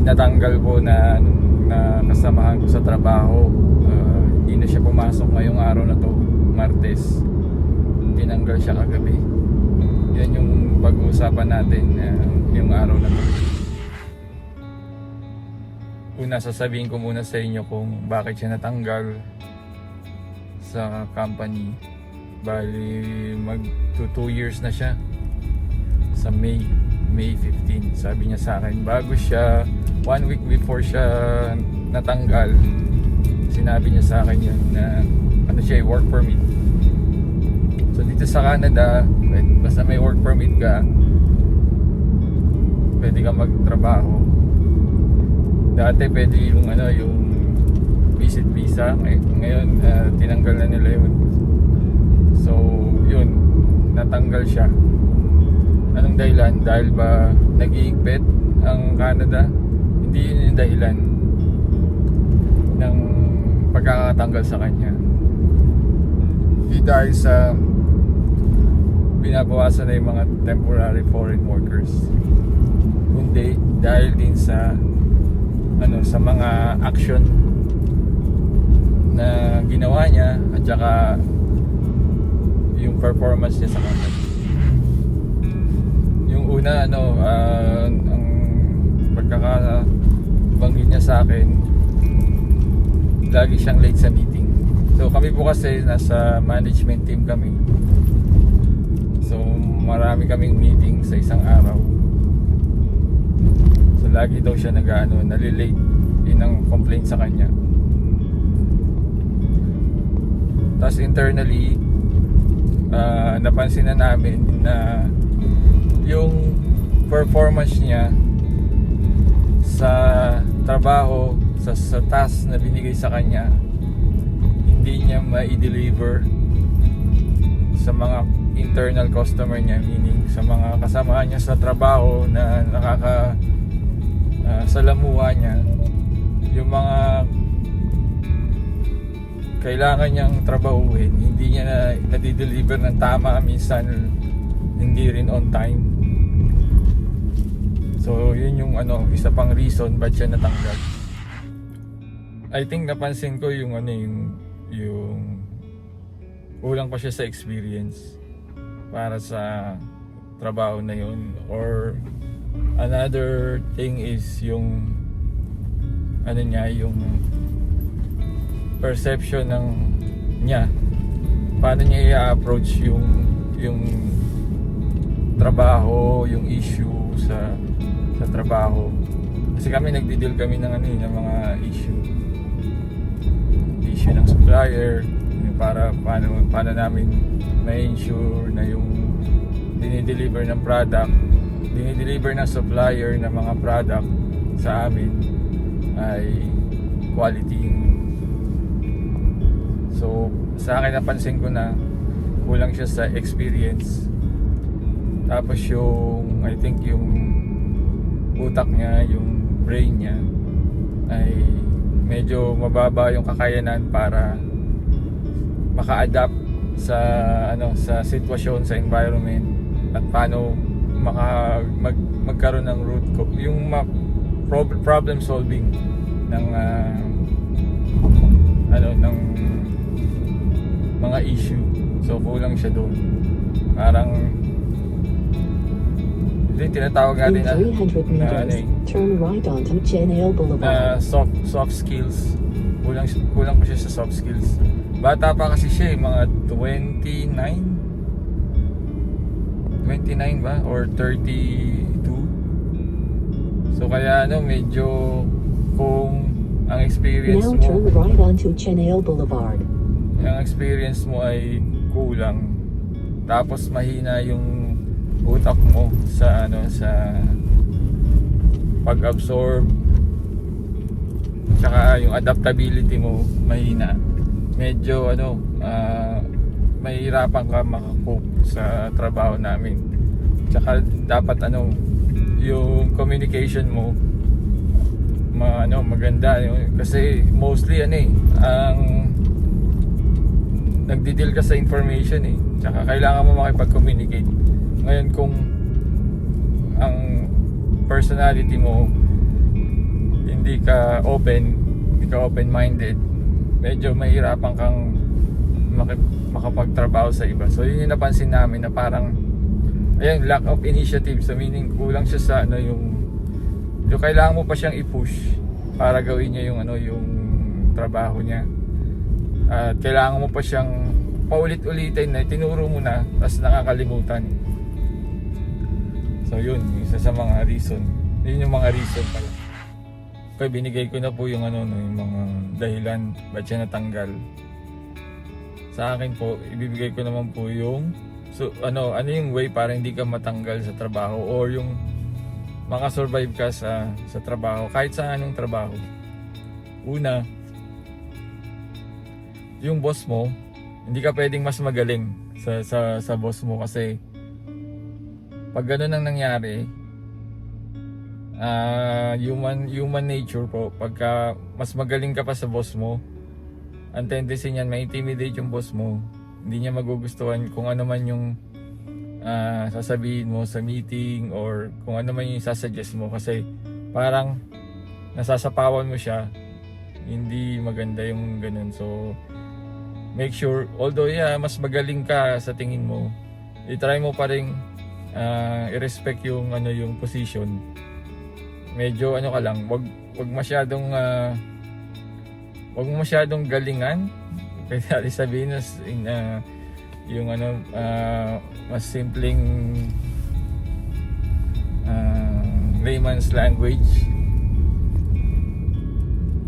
natanggal ko na kasamahan ko sa trabaho. Hindi na siya pumasok ngayong araw na to, Martes. Tinanggal siya kagabi. Yan yung pag-uusapan natin yung araw na to. Una, sasabihin ko muna sa inyo kung bakit siya natanggal sa company. Bali mag 2 years na siya sa May 15. Sabi niya sa akin, bago siya 1 week before siya natanggal, sinabi niya sa akin yun na ano siya, work permit. So dito sa Canada, basta may work permit ka, pwede ka magtrabaho. Dati pwede yung yung visit visa, ngayon tinanggal na nila yun. So yun, natanggal siya. Anong dahilan? Dahil ba nag-iigpit ang Canada? Hindi yun yung dahilan ng pagkakatanggal sa kanya. Hindi dahil sa binabawasan na yung mga temporary foreign workers, kundi dahil din sa sa mga action na ginawa niya at saka yung performance niya sa company. Yung una ang pagkakabanggit niya sa akin, lagi siyang late sa meeting. So kami po kasi nasa management team kami. So marami kaming meeting sa isang araw. So lagi daw siya nalilate. Yun ang complaint sa kanya. Tapos internally, napansin na namin na yung performance niya sa trabaho, sa task na binigay sa kanya, hindi niya ma-deliver sa mga internal customer niya, meaning sa mga kasama niya sa trabaho na salamuha niya. Yung mga kailangan niyang trabahuhin, hindi niya na-deliver ng tama, minsan hindi rin on time. So yun yung isa pang reason ba't siya natanggal. I think napansin ko yung yung kulang pa siya sa experience para sa trabaho na yun. Or another thing is yung yung perception niya, paano niya i-approach yung trabaho, yung issue sa trabaho. Kasi kami nagdi-deal kami ng ng mga issue ng supplier, para paano namin ma-ensure na yung dinideliver ng supplier ng mga product sa amin ay quality. So sa akin napansin ko na kulang siya sa experience. Tapos I think yung utak niya, yung brain niya ay medyo mababa yung kakayanan para maka-adapt sa sitwasyon, sa environment, at paano magkaroon ng yung problem solving ng ng mga issue. So kulang siya doon. Parang tinatawag natin turn right onto Cheneo Boulevard. Soft skills. Kulang pa siya sa soft skills. Bata pa kasi siya, mga 29 ba or 32. So kaya medyo kung ang experience now mo, turn right onto Cheneo Boulevard. ang experience mo ay kulang, tapos mahina yung utak mo sa pag-absorb, tsaka yung adaptability mo mahina, medyo mahirapan ka makakope sa trabaho namin. Tsaka dapat yung communication mo maganda, kasi mostly ang nagdi-deal ka sa information tsaka kailangan mo makipag-communicate. Ngayon kung ang personality mo hindi ka open-minded, medyo mahirapan kang makapagtrabaho sa iba. So yun yung napansin namin na parang ayun, lack of initiative. So meaning kulang siya sa yung kailangan mo pa siyang i-push para gawin niya yung trabaho niya. At kailangan mo pa siyang paulit-ulitin na tinuro mo na tapos nakakalimutan. So yun, isa sa mga reason. Yun yung mga reason pala. Okay, binigay ko na po yung yung mga dahilan ba't siya natanggal. Sa akin po, ibibigay ko naman po yung ano yung way para hindi ka matanggal sa trabaho or yung makasurvive ka sa trabaho, kahit sa anong trabaho. Una, yung boss mo, hindi ka pwedeng mas magaling sa boss mo kasi pag gano'n ang nangyari, human nature po, pagka mas magaling ka pa sa boss mo, ang tendency niyan ma-intimidate yung boss mo, hindi niya magugustuhan kung ano man yung sasabihin mo sa meeting or kung ano man yung sasuggest mo kasi parang nasasapawan mo siya, hindi maganda yung ganun. So make sure, although mas magaling ka sa tingin mo, i-try mo pa rin i-respect yung yung position. Medyo ka lang, wag masyadong galingan. Kaya sabihin yung mas simpleng layman's language.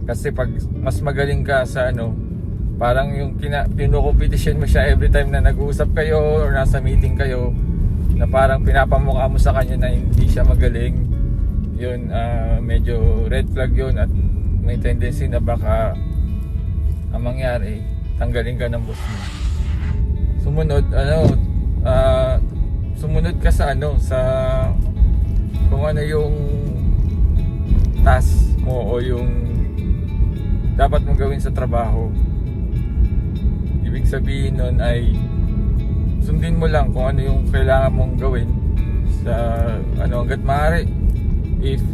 Kasi pag mas magaling ka sa parang yung pino-competition mo siya every time na nag-uusap kayo or nasa meeting kayo, na parang pinapamukha mo sa kanya na hindi siya magaling. Yun, medyo red flag yun at may tendency na baka ang mangyari, tanggalin ka ng boss mo. Sumunod ka sa kung ano yung task mo o yung dapat mong gawin sa trabaho. Ibig sabihin nun ay sundin mo lang kung ano yung kailangan mong gawin sa hanggat maaari. If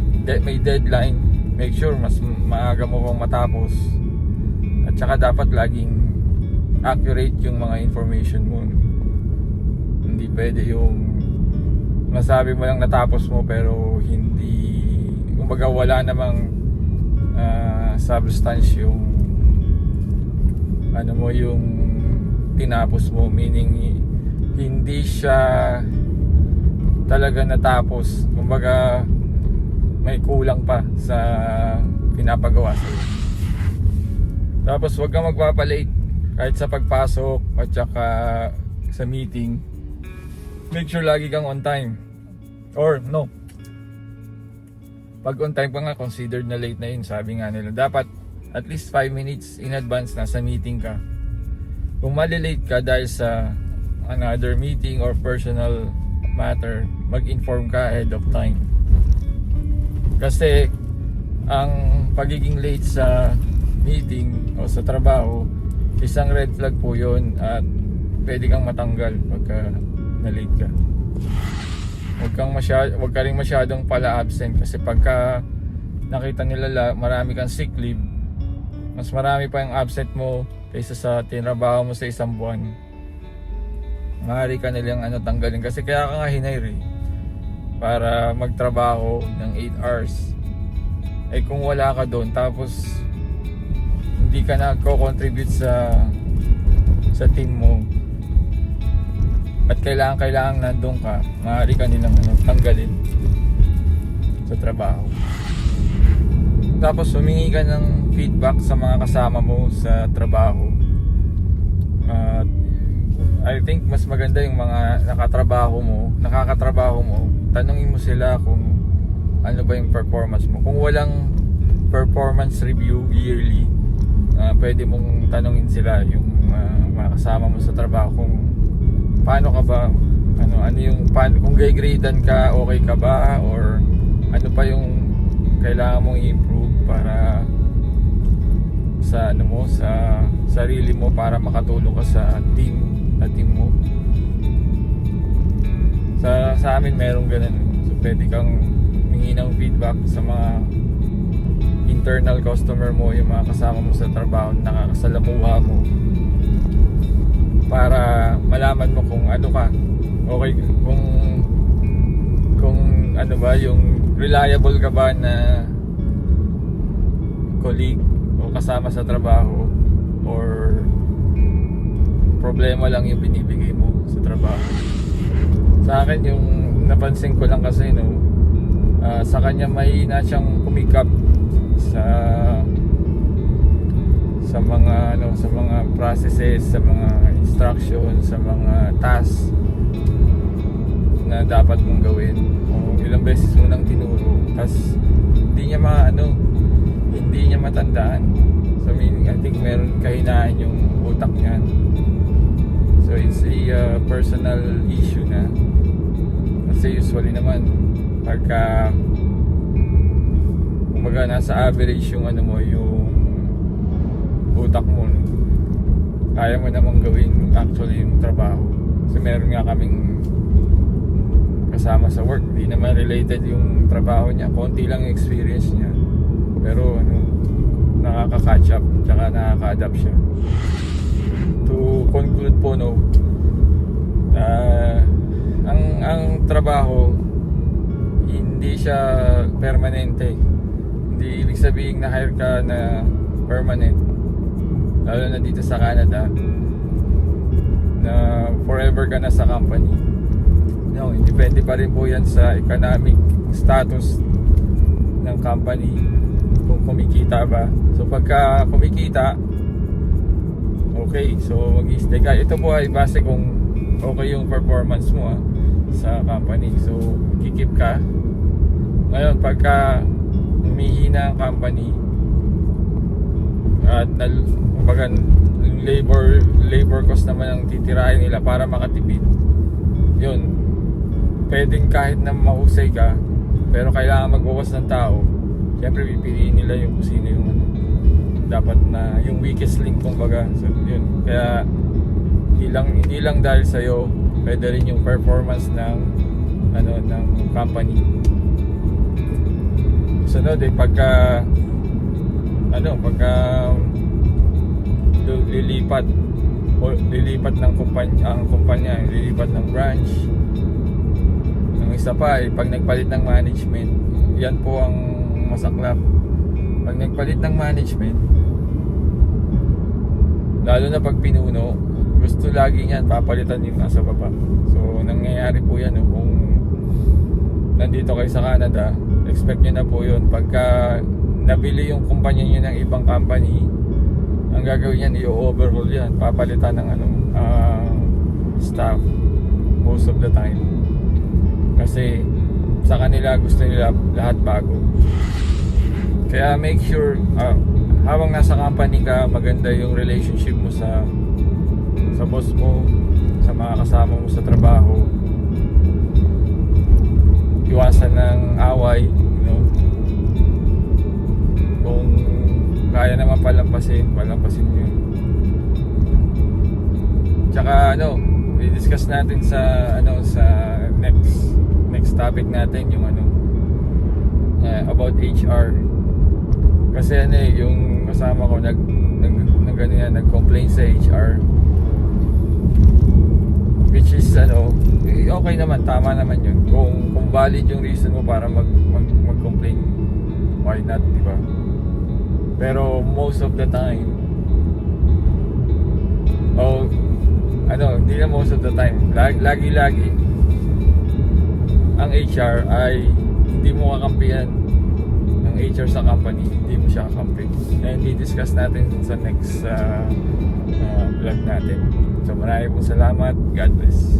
may deadline, make sure mas maaga mo pang matapos. At saka dapat laging accurate yung mga information mo. Hindi pwede yung masabi mo lang natapos mo pero hindi, kumbaga wala namang substance yung yung tinapos mo, meaning hindi siya talaga natapos, kumbaga may kulang pa sa pinapagawa sa'yo. Tapos huwag kang magpapalate kahit sa pagpasok at saka sa meeting. Make sure lagi kang on time. Or no, pag on time ka nga, considered na late na yun. Sabi nga nila, dapat at least 5 minutes in advance nasa meeting ka. Kung malilate ka dahil sa another meeting or personal matter, mag-inform ka ahead of time. Kasi ang pagiging late sa meeting o sa trabaho, isang red flag po yun at pwede kang matanggal pagka na-late ka. Huwag ka rin masyadong pala absent kasi pagka nakita nila marami kang sick leave, mas marami pa yung absent mo kaysa sa tinrabaho mo sa isang buwan. Maaari ka nilang tanggalin kasi kaya ka nga hinire para magtrabaho ng 8 hours. Eh kung wala ka doon tapos hindi ka nagko-contribute sa team mo at kailangan nandun ka, maaari ka nilang tanggalin sa trabaho. Tapos humingi ka ng feedback sa mga kasama mo sa trabaho. I think mas maganda yung mga nakakatrabaho mo, tanungin mo sila kung ano ba yung performance mo. Kung walang performance review yearly, pwede mong tanungin sila yung mga kasama mo sa trabaho kung paano ka ba, kung gradean ka, okay ka ba, or ano pa yung kailangan mong i-improve para sa sa sarili mo para makatulong ka sa team mo. Sa amin merong ganun. So pwede kang humingi ng feedback sa mga eternal customer mo, yung mga kasama mo sa trabaho, nakakasalamuha mo, para malaman mo kung ano ka, okay, kung ano ba, yung reliable ka ba na colleague o kasama sa trabaho, or problema lang yung binibigay mo sa trabaho. Sa akin, yung napansin ko lang kasi, no, sa kanya may na siyang kumikap sa mga sa mga processes, sa mga instructions, sa mga tasks na dapat mong gawin, o ilang beses mo nang tinuro, tas hindi niya matandaan. So meaning, I think meron kahinaan yung utak niya. So it's a personal issue na, kasi usually naman pagka kumbaga nasa average yung yung utak mo, kaya mo namang gawin actually yung trabaho. Kasi meron nga kaming kasama sa work, hindi naman related yung trabaho niya, konti lang yung experience niya, pero nakaka-catch up, tsaka nakaka-adapt siya. To conclude po, ang trabaho hindi siya permanente. Hindi ibig sabihin na hire ka na permanent, lalo na dito sa Canada, na forever ka na sa company. No, depende pa rin po yan sa economic status ng company, kung kumikita ba. So pagka kumikita, okay, so mag-i-stay ka. Ito po ay base kung okay yung performance mo sa company, so kikip ka. Ngayon, pagka humihina ang company at kumbaga labor cost naman ang titirahin nila para makatipid, yun, pwedeng kahit na mahusay ka, pero kailangan magbawas ng tao, siyempre pipiliin nila yung kung sino yung dapat na yung weakest link, kumbaga. So yun, kaya hindi lang dahil sa'yo, pwede rin yung performance ng company. Sunod pagka lilipat ng kumpanya, lilipat ng branch. Ang isa pa pag nagpalit ng management, yan po ang masaklap. Pag nagpalit ng management, lalo na pag pinuno, gusto lagi niyan papalitan yung nasa baba. So nangyayari po yan, kung nandito kayo sa Canada, expect nyo na po yun. Pagka nabili yung kumpanya nyo ng ibang company, ang gagawin yan, i-overhaul yan, papalitan ng staff most of the time, kasi sa kanila gusto nila lahat bago. Kaya make sure habang nasa company ka, maganda yung relationship mo sa boss mo, sa mga kasama mo sa trabaho. Iwasan ng away, kung kaya naman palampasin yun. Tsaka i-discuss natin sa next topic natin, yung about HR. Kasi yung kasama ko nag-complain sa HR, which is okay naman, tama naman yun. Kung valid yung reason mo para mag-complain, why not, di ba? Pero most of the time, hindi na most of the time, lagi ang HR ay hindi mo kakampihan. Ang HR sa company, hindi mo siya kakampi. And i-discuss natin sa next vlog natin. So maraming salamat. God bless.